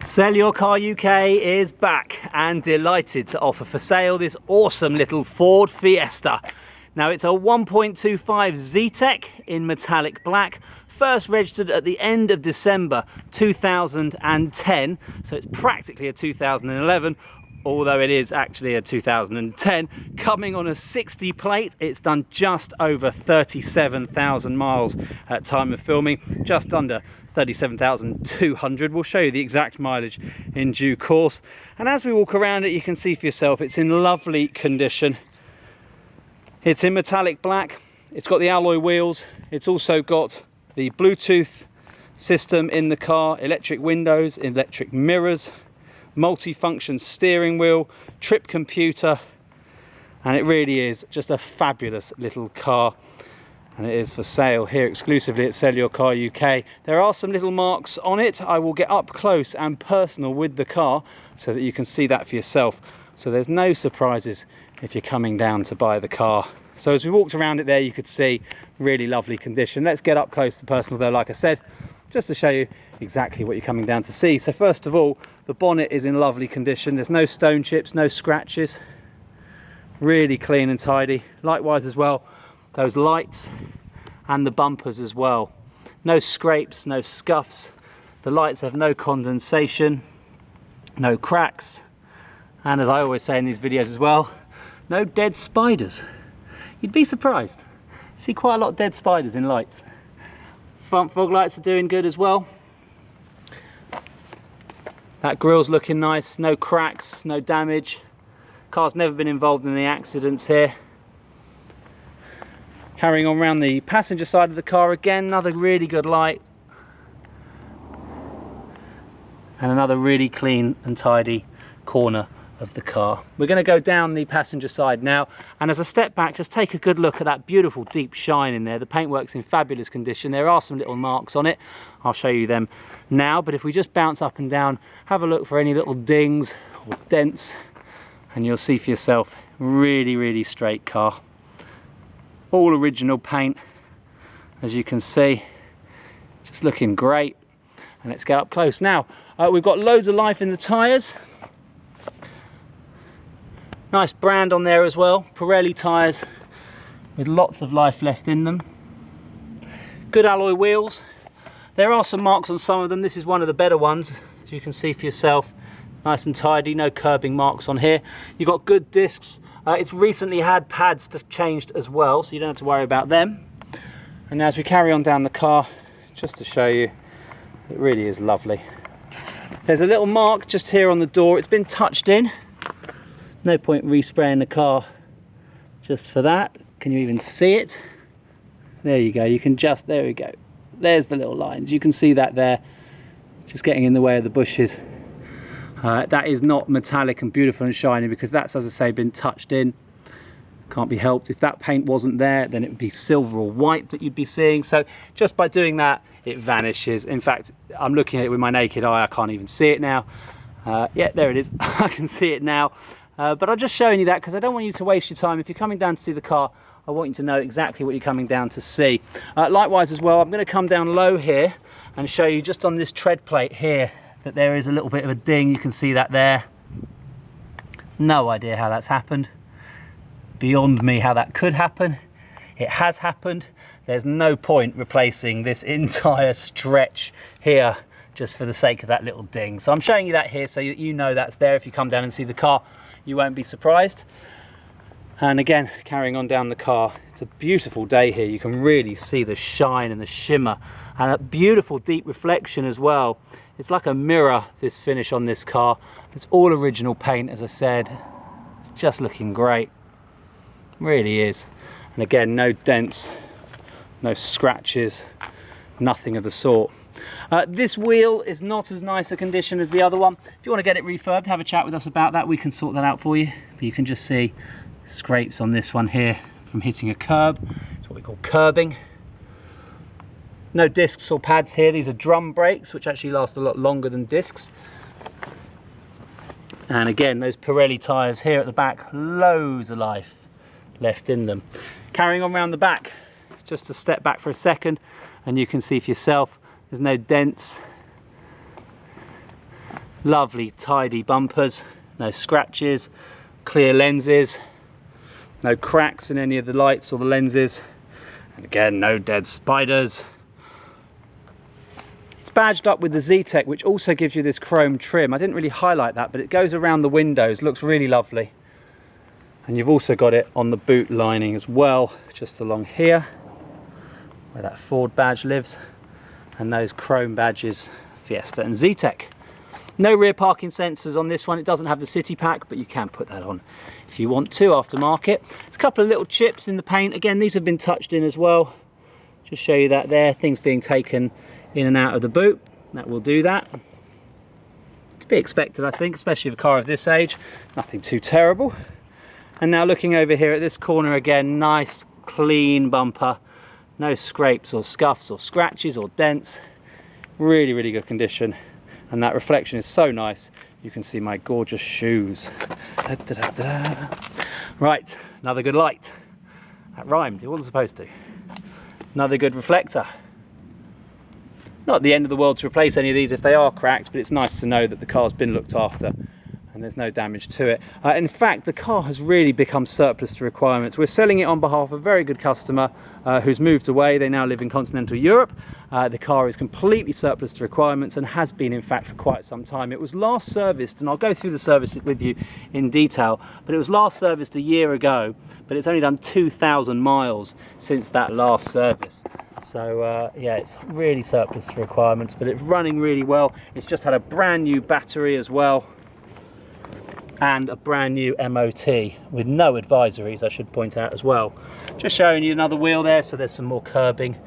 Sell Your Car UK is back and delighted to offer for sale this awesome little Ford Fiesta. Now it's a 1.25 Zetec in metallic black, first registered at the end of December 2010, so it's practically a 2011, although it is actually a 2010, coming on a 60 plate. It's done just over 37,000 miles at time of filming, just under 37,200. We'll show you the exact mileage in due course. And as we walk around it, you can see for yourself, it's in lovely condition. It's in metallic black. It's got the alloy wheels. It's also got the Bluetooth system in the car, electric windows, electric mirrors, multi-function steering wheel, trip computer, and it really is just a fabulous little car. And it is for sale here exclusively at Sell Your Car UK. There are some little marks on it. I will get up close and personal with the car so that you can see that for yourself. So there's no surprises if you're coming down to buy the car. So as we walked around it there, you could see really lovely condition. Let's get up close and personal though, like I said, just to show you exactly what you're coming down to see. So first of all, the bonnet is in lovely condition. There's no stone chips, no scratches. Really clean and tidy. Likewise as well, those lights and the bumpers as well. No scrapes, no scuffs. The lights have no condensation, no cracks. And as I always say in these videos as well, no dead spiders. You'd be surprised. See quite a lot of dead spiders in lights. Front fog lights are doing good as well. That grille's looking nice, no cracks, no damage. Car's never been involved in any accidents here. Carrying on around the passenger side of the car again, another really good light. And another really clean and tidy corner of the car. We're going to go down the passenger side now, and as I step back, just take a good look at that beautiful deep shine in there. The paintwork's in fabulous condition. There are some little marks on it. I'll show you them now, but if we just bounce up and down, have a look for any little dings or dents, and you'll see for yourself, really straight car. All original paint, as you can see, just looking great. And let's get up close now. We've got loads of life in the tyres. Nice brand on there as well, Pirelli tyres with lots of life left in them. Good alloy wheels. There are some marks on some of them. This is one of the better ones, as you can see for yourself. Nice and tidy, no curbing marks on here. You've got good discs. It's recently had pads changed as well, so you don't have to worry about them. And as we carry on down the car, just to show you, it really is lovely. There's a little mark just here on the door. It's been touched in. No point respraying the car just for that. Can you even see it? There you go. You can just, there we go. There's the little lines. You can see that there, just getting in the way of the bushes. That is not metallic and beautiful and shiny because that's, as I say, been touched in. Can't be helped. If that paint wasn't there, then it would be silver or white that you'd be seeing. So just by doing that, it vanishes. In fact, I'm looking at it with my naked eye. I can't even see it now. Yeah, there it is. I can see it now. But I'm just showing you that because I don't want you to waste your time. If you're coming down to see the car, I want you to know exactly what you're coming down to see. Likewise as well, I'm going to come down low here and show you just on this tread plate here that there is a little bit of a ding. You can see that there. No idea how that's happened. Beyond me how that could happen. It has happened. There's no point replacing this entire stretch here just for the sake of that little ding. So I'm showing you that here so you know that's there. If you come down and see the car, you won't be surprised. And again, carrying on down the car, it's a beautiful day here. You can really see the shine and the shimmer and a beautiful deep reflection as well. It's like a mirror, this finish on this car. It's all original paint, as I said. It's just looking great. It really is. And again, no dents, no scratches, nothing of the sort. This wheel is not as nice a condition as the other one. If you want to get it refurbed, have a chat with us about that. We can sort that out for you. But you can just see scrapes on this one here from hitting a curb. It's what we call curbing. No discs or pads here. These are drum brakes, which actually last a lot longer than discs. And again, those Pirelli tyres here at the back, loads of life left in them. Carrying on around the back, just to step back for a second, and you can see for yourself, there's no dents, Lovely tidy bumpers, no scratches, clear lenses, no cracks in any of the lights or the lenses, and again no dead spiders. It's badged up with the Zetec, which also gives you this chrome trim. I didn't really highlight that, but it goes around the windows, looks really lovely. And you've also got it on the boot lining as well, just along here where that Ford badge lives, and those chrome badges, Fiesta and Zetec. No rear parking sensors on this one. It doesn't have the city pack, but you can put that on if you want to aftermarket. There's a couple of little chips in the paint. Again, these have been touched in as well. Just show you that there, things being taken in and out of the boot. That will do that. To be expected, I think, especially with a car of this age. Nothing too terrible. And now looking over here at this corner again, nice clean bumper. No scrapes or scuffs or scratches or dents. Really, really good condition. And that reflection is so nice. You can see my gorgeous shoes. Da, da, da, da. Right, another good light. That rhymed, it wasn't supposed to. Another good reflector. Not the end of the world to replace any of these if they are cracked, but it's nice to know that the car's been looked after and there's no damage to it. In fact, the car has really become surplus to requirements. We're selling it on behalf of a very good customer who's moved away. They now live in continental Europe. The car is completely surplus to requirements and has been, in fact, for quite some time. It was last serviced, and I'll go through the service with you in detail, but it was last serviced a year ago, but it's only done 2,000 miles since that last service. So yeah, it's really surplus to requirements, but it's running really well. It's just had a brand new battery as well, and a brand new MOT with no advisories, I should point out as well. Just showing you another wheel there, so there's some more curbing.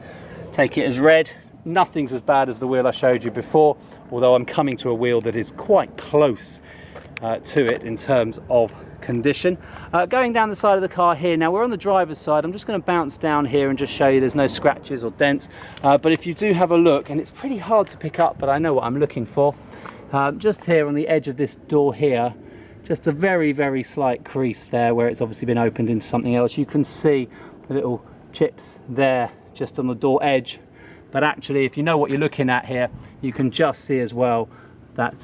Take it as read. Nothing's as bad as the wheel I showed you before, although I'm coming to a wheel that is quite close to it in terms of condition. Going down the side of the car here, now we're on the driver's side. I'm just going to bounce down here and just show you there's no scratches or dents, but if you do have a look, and it's pretty hard to pick up, but I know what I'm looking for, just here on the edge of this door here, just a very, very slight crease there where it's obviously been opened into something else. You can see the little chips there just on the door edge, but actually if you know what you're looking at here, you can just see as well that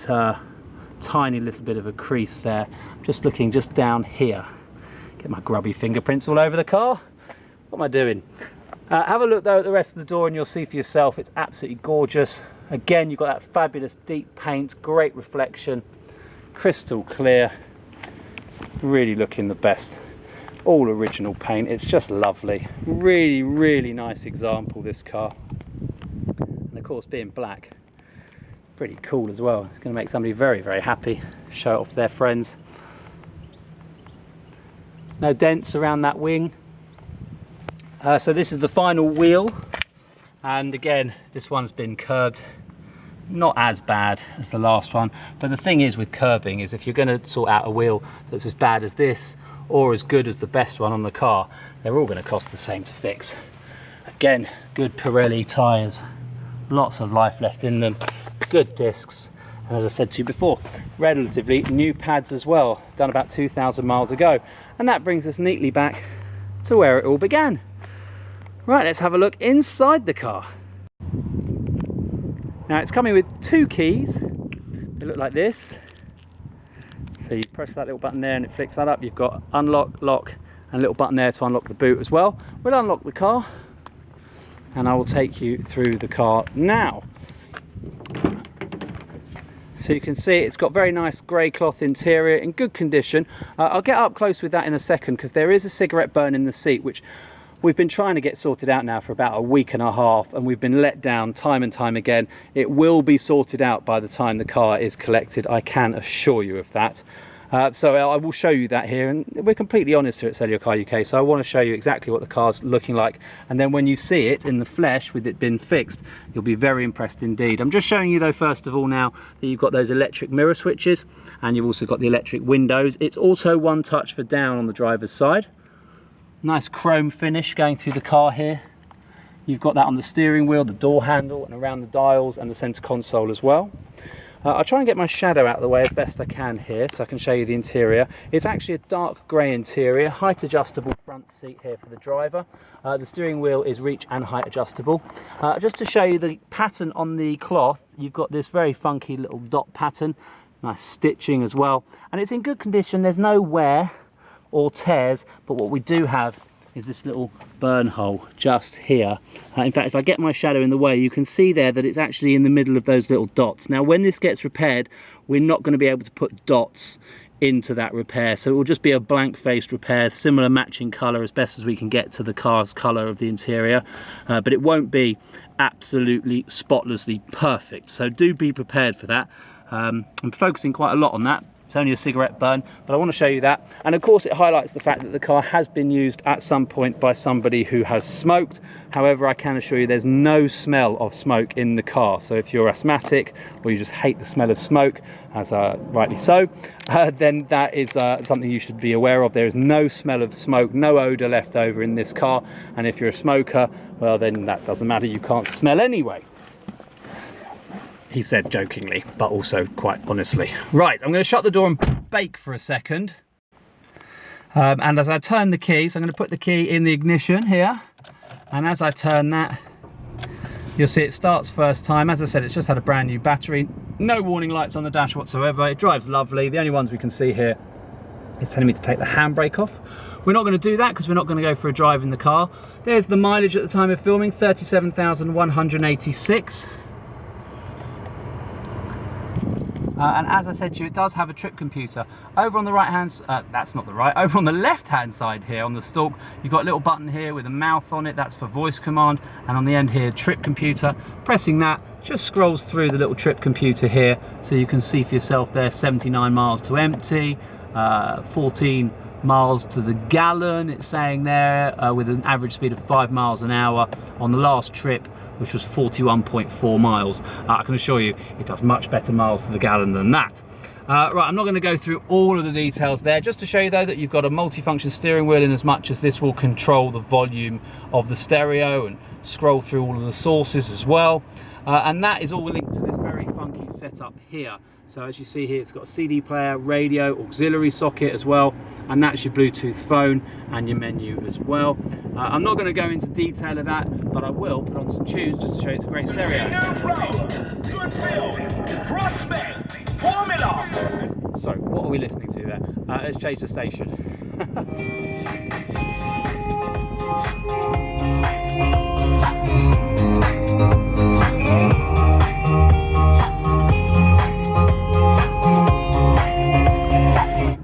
tiny little bit of a crease there. Just looking just down here. Get my grubby fingerprints all over the car. What am I doing? Have a look though at the rest of the door and you'll see for yourself it's absolutely gorgeous. Again, you've got that fabulous deep paint, great reflection, crystal clear, really looking the best. All original paint, it's just lovely. Really, really nice example, this car. And of course, being black, pretty cool as well. It's going to make somebody very, very happy. Show it off to their friends. No dents around that wing. So this is the final wheel. And again, this one's been curbed. Not as bad as the last one, but the thing is with curbing is if you're going to sort out a wheel that's as bad as this or as good as the best one on the car, they're all going to cost the same to fix. Again, good Pirelli tyres, lots of life left in them, good discs, and as I said to you before, relatively new pads as well, done about 2,000 miles ago. And that brings us neatly back to where it all began. Right, let's have a look inside the car. Now it's coming with two keys. They look like this. So you press that little button there and it flicks that up. You've got unlock, lock, and a little button there to unlock the boot as well. We'll unlock the car and I will take you through the car now. So you can see it's got very nice grey cloth interior in good condition. I'll get up close with that in a second because there is a cigarette burn in the seat, which we've been trying to get sorted out now for about a week and a half, and we've been let down time and time again. It will be sorted out by the time the car is collected, I can assure you of that. So I will show you that here, and we're completely honest here at SellYourCarUK, so I want to show you exactly what the car's looking like, and then when you see it in the flesh with it been fixed, you'll be very impressed indeed. I'm just showing you though first of all now that you've got those electric mirror switches, and you've also got the electric windows. It's auto one touch for down on the driver's side. Nice chrome finish going through the car here. You've got that on the steering wheel, the door handle, and around the dials and the center console as well. I'll try and get my shadow out of the way as best I can here so I can show you the interior. It's actually a dark grey interior, height adjustable front seat here for the driver. The steering wheel is reach and height adjustable. Just to show you the pattern on the cloth, you've got this very funky little dot pattern nice stitching as well, and it's in good condition. There's no wear or tears, but what we do have is this little burn hole just here. In fact, if I get my shadow in the way, you can see there that it's actually in the middle of those little dots. Now when this gets repaired, we're not going to be able to put dots into that repair, so it will just be a blank faced repair, similar matching color as best as we can get to the car's color of the interior, but it won't be absolutely spotlessly perfect, so do be prepared for that. I'm focusing quite a lot on that. It's only a cigarette burn, but I want to show you that. And of course it highlights the fact that the car has been used at some point by somebody who has smoked. However, I can assure you there's no smell of smoke in the car. So if you're asthmatic or you just hate the smell of smoke, as rightly so, then that is something you should be aware of. There is no smell of smoke, no odor left over in this car. And if you're a smoker, well then that doesn't matter, you can't smell anyway. He said jokingly, but also quite honestly. Right, I'm going to shut the door and bake for a second. And as I turn the key, so I'm going to put the key in the ignition here. And as I turn that, you'll see it starts first time. As I said, it's just had a brand new battery. No warning lights on the dash whatsoever. It drives lovely. The only ones we can see here is telling me to take the handbrake off. We're not going to do that because we're not going to go for a drive in the car. There's the mileage at the time of filming, 37,186. And as I said to you, it does have a trip computer. Over on the right hand, that's not the right, over on the left hand side here on the stalk, you've got a little button here with a mouth on it, that's for voice command. And on the end here, trip computer. Pressing that just scrolls through the little trip computer here. So you can see for yourself there, 79 miles to empty, 14 miles to the gallon, it's saying there, with an average speed of 5 miles an hour on the last trip, which was 41.4 miles. I can assure you it does much better miles to the gallon than that. Right, I'm not going to go through all of the details there, just to show you though that you've got a multi-function steering wheel in as much as this will control the volume of the stereo and scroll through all of the sources as well. And that is all linked to this very funky setup here. So as you see here, it's got a CD player, radio, auxiliary socket as well, and that's your Bluetooth phone and your menu as well. I'm not going to go into detail of that, but I will put on some tunes just to show you it's a great stereo. So what are we listening to there? Let's change the station.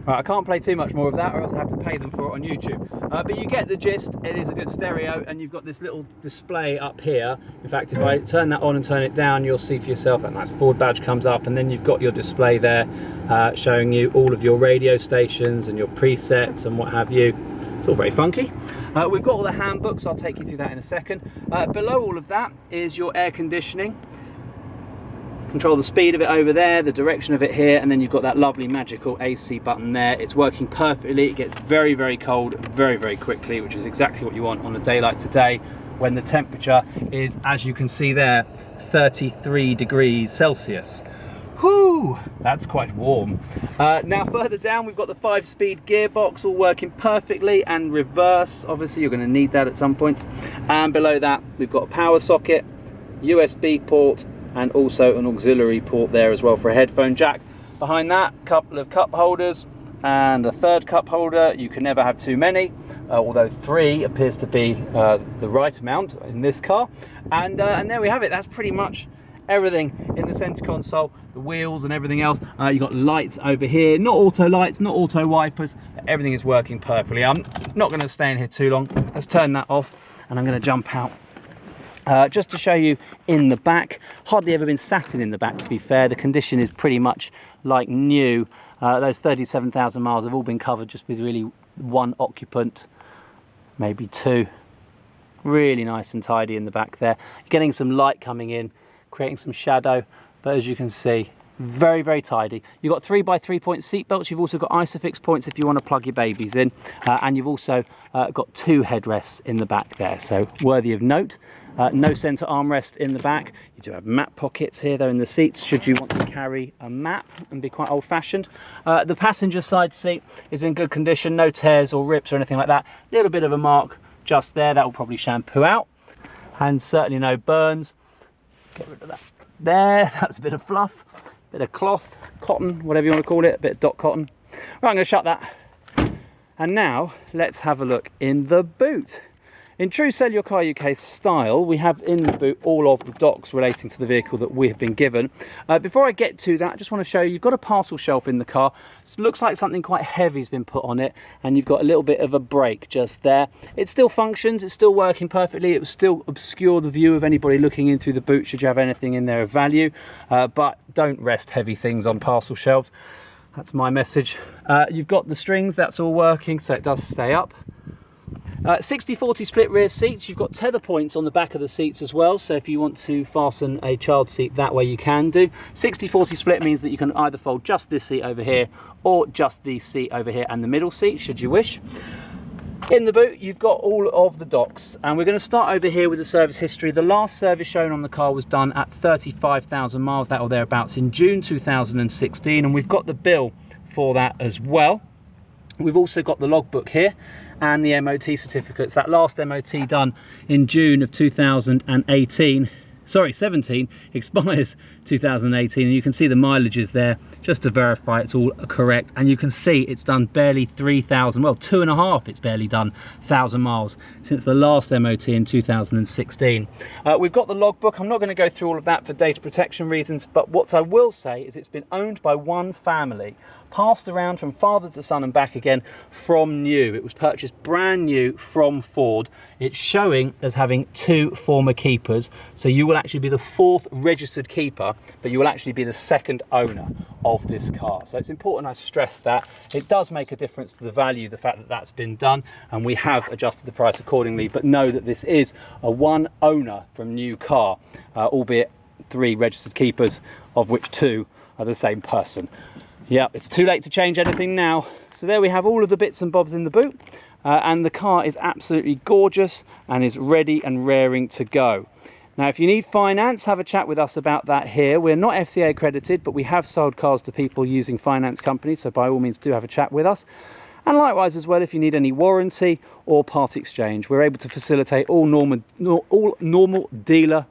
Right, I can't play too much more of that or else I have to pay them for it on YouTube. But you get the gist, it is a good stereo, and you've got this little display up here. In fact, if I turn that on and turn it down, you'll see for yourself that nice Ford badge comes up, and then you've got your display there showing you all of your radio stations and your presets and what have you. It's all very funky. We've got all the handbooks, I'll take you through that in a second. Below all of that is your air conditioning. Control the speed of it over there, the direction of it here, and then you've got that lovely magical AC button there. It's working perfectly. It gets very, very cold very, very quickly, which is exactly what you want on a day like today when the temperature is, as you can see there, 33 degrees Celsius. Whew, that's quite warm. Now further down we've got the 5-speed gearbox all working perfectly, and reverse, obviously you're going to need that at some point. And below that we've got a power socket, USB port, and also an auxiliary port there as well for a headphone jack. Behind that, a couple of cup holders and a third cup holder. You can never have too many, although 3 appears to be the right amount in this car. And there we have it. That's pretty much everything in the center console, the wheels and everything else. You've got lights over here, not auto lights, not auto wipers. Everything is working perfectly. I'm not going to stay in here too long. Let's turn that off and I'm going to jump out. Just to show you in the back, hardly ever been sat in the back, to be fair. The condition is pretty much like new. Those 37,000 miles have all been covered just with really 1 occupant, maybe 2. Really nice and tidy in the back there. You're getting some light coming in, creating some shadow, but as you can see, very, very tidy. You've got 3x3 point seat belts. You've also got ISOFIX points if you want to plug your babies in, and you've also got 2 headrests in the back there, so worthy of note. No center armrest in the back. You do have map pockets here though in the seats should you want to carry a map and be quite old-fashioned. The passenger side seat is in good condition, no tears or rips or anything like that. Little bit of a mark just there, that will probably shampoo out, and certainly no burns. Get rid of that there, that's a bit of fluff. bit of cloth, cotton, whatever you want to call it, a bit of dot cotton. Right, I'm going to shut that. And now let's have a look in the boot. In true Sell Your Car UK style, we have in the boot all of the docs relating to the vehicle that we have been given. Before I get to that, I just want to show you, you've got a parcel shelf in the car. It looks like something quite heavy has been put on it, and you've got a little bit of a brake just there. It still functions, it's still working perfectly. It will still obscure the view of anybody looking in through the boot should you have anything in there of value, but don't rest heavy things on parcel shelves. That's my message. You've got the strings, that's all working, so it does stay up. 60-40 split rear seats. You've got tether points on the back of the seats as well, so if you want to fasten a child seat that way you can do. 60-40 split means that you can either fold just this seat over here or just the seat over here and the middle seat should you wish. In the boot you've got all of the docs, and we're going to start over here with the service history. The last service shown on the car was done at 35,000 miles, that or thereabouts, in June 2016, and we've got the bill for that as well. We've also got the logbook here and the MOT certificates. That last MOT done in June of 17 expires 2018, and you can see the mileages there just to verify it's all correct, and you can see it's done barely 3,000, well 2.5, it's barely done 1,000 miles since the last MOT in 2016. We've got the logbook. I'm not going to go through all of that for data protection reasons, but what I will say is it's been owned by one family, passed around from father to son and back again from new. It was purchased brand new from Ford. It's showing as having 2 former keepers, so you will actually be the 4th registered keeper, but you will actually be the 2nd owner of this car. So it's important I stress that. It does make a difference to the value, the fact that that's been done, and we have adjusted the price accordingly, but know that this is a 1 owner from new car, albeit 3 registered keepers, of which 2 are the same person. Yeah, it's too late to change anything now. So there we have all of the bits and bobs in the boot, and the car is absolutely gorgeous and is ready and raring to go. Now, if you need finance, have a chat with us about that here. We're not FCA accredited, but we have sold cars to people using finance companies, so by all means do have a chat with us. And likewise as well, if you need any warranty or part exchange, we're able to facilitate all normal dealer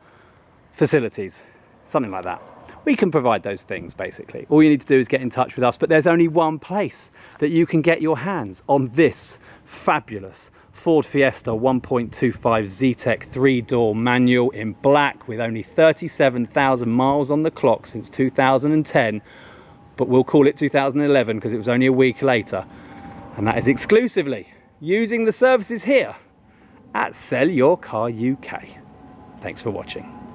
facilities, something like that. We can provide those things, basically. All you need to do is get in touch with us, but there's only one place that you can get your hands on this fabulous Ford Fiesta 1.25 Zetec 3-door manual in black with only 37,000 miles on the clock since 2010, but we'll call it 2011 because it was only a week later, and that is exclusively using the services here at Sell Your Car UK. Thanks for watching.